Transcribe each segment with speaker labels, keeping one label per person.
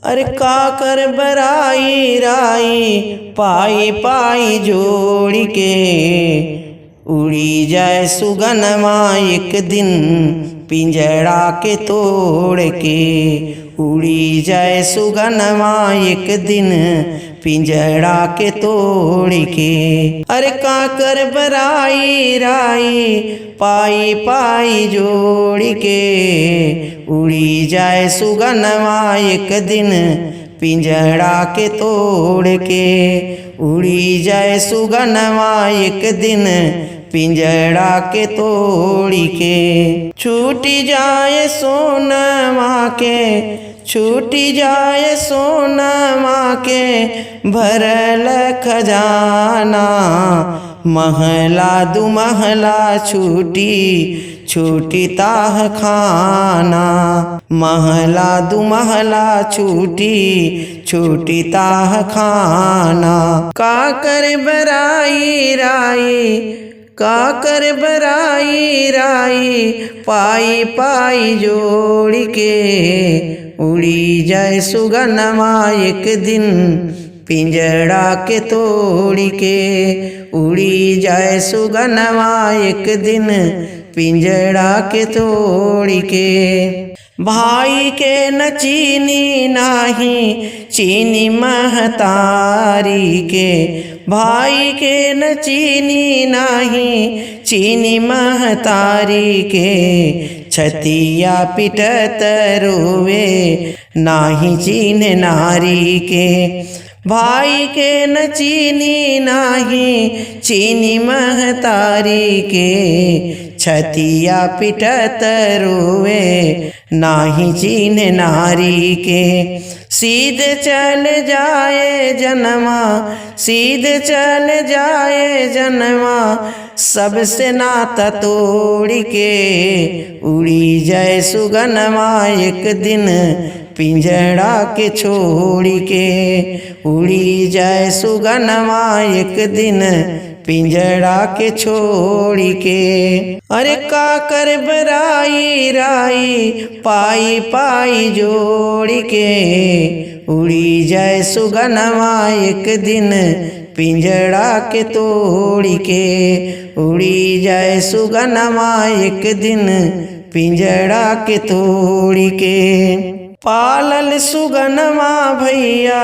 Speaker 1: अरे काकर बराई राई पाई पाई जोड़ के, उड़ी जाए सुगनमा एक दिन पिंजड़ा के तोड़ के। उड़ी जाए सुगनमा एक दिन पिंजड़ा के तोड़ के। अरे काकर बराई राई पाई पाई जोड़ के, उड़ी जाए सुगनमा एक दिन पिंजड़ा के तोड़ के। उड़ी जाए सुगनमा एक दिन पिंजड़ा के तोड़ के। छूटी जाए सोनमा के, छूटी जाए सोनमा के भरल खजाना। महला दु महला छूटी छूटी ताह खाना। महला दु महला छूटी छूटी ताह खाना। काकर बराई राई, काकर बराई राई पाई पाई जोड़ के, उड़ी जाए सुगनमा एक दिन पिंजड़ा के तोड़ के। उड़ी जाए सुगनमा एक दिन पिंजड़ा के तोड़ के। भाई के न चीनी नाही चीनी महतारी के। भाई के न चीनी नाही चीनी महतारी के। छतिया पिटत रोवे नाही चीन नारी के। भाई के न चीनी नाही चीनी महतारी के। छतिया पिटत रोवे नाही चीन नारी के। सीधे चल जाए जन्मा, सीधे चल जाए जन्मा सबसे नाता तोड़ के। उड़ी जाए सुगनमा एक दिन पिंजड़ा के छोड़ के। उड़ी जाए सुगनमा एक दिन पिंजड़ा के छोड़ के। अरे काकर बराई राई पाई पाई जोड़ के, उड़ी जाए सुगनमा एक दिन पिंजड़ा के तोड़ के। उड़ी जाए सुगनमा एक दिन पिंजड़ा के तोड़ के। पालल सुगनमा भैया,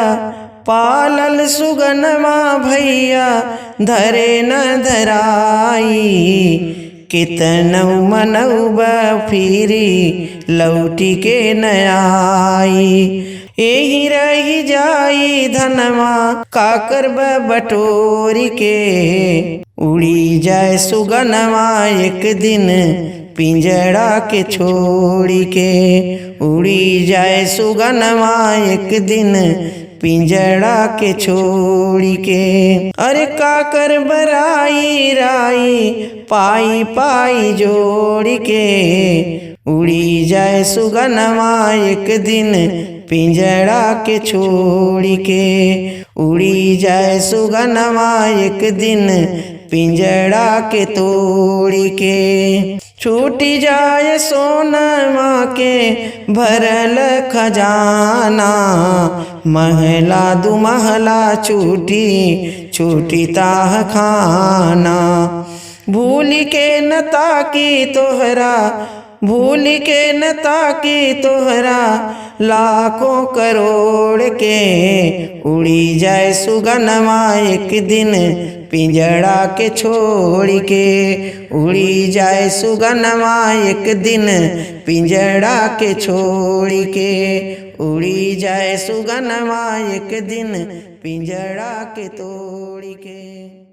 Speaker 1: पालल सुगनमा भैया धरे न धराई। कितनऊ मनऊ फिरी लौटी के न आई। यही रही जाई धनमा काकर बटोर के। उड़ी जाए सुगनमा एक दिन पिंजड़ा के छोड़ के। उड़ी जाए सुगनमा एक दिन पिंजड़ा के छोड़ के। अरे काकर बराई राई पाई पाई जोड़ के, उड़ी जाए सुगनमा एक दिन पिंजड़ा के छोड़ के। उड़ी जाए सुगनमा एक दिन पिंजड़ा के तोड़ के। छूटी जाए सोनमा के भरल खजाना। महला दु महला छूटी छूटी ताह खाना। भूल के न ताकी तोहरा, भूल के न ताकी तोहरा लाखों करोड़ के। उड़ी जाए सुगनमा एक दिन पिंजड़ा के छोड़ के। उड़ी जाए सुगनमा एक दिन पिंजड़ा के छोड़ के। उड़ी जाए सुगनमा एक दिन पिंजड़ा के तोड़ के।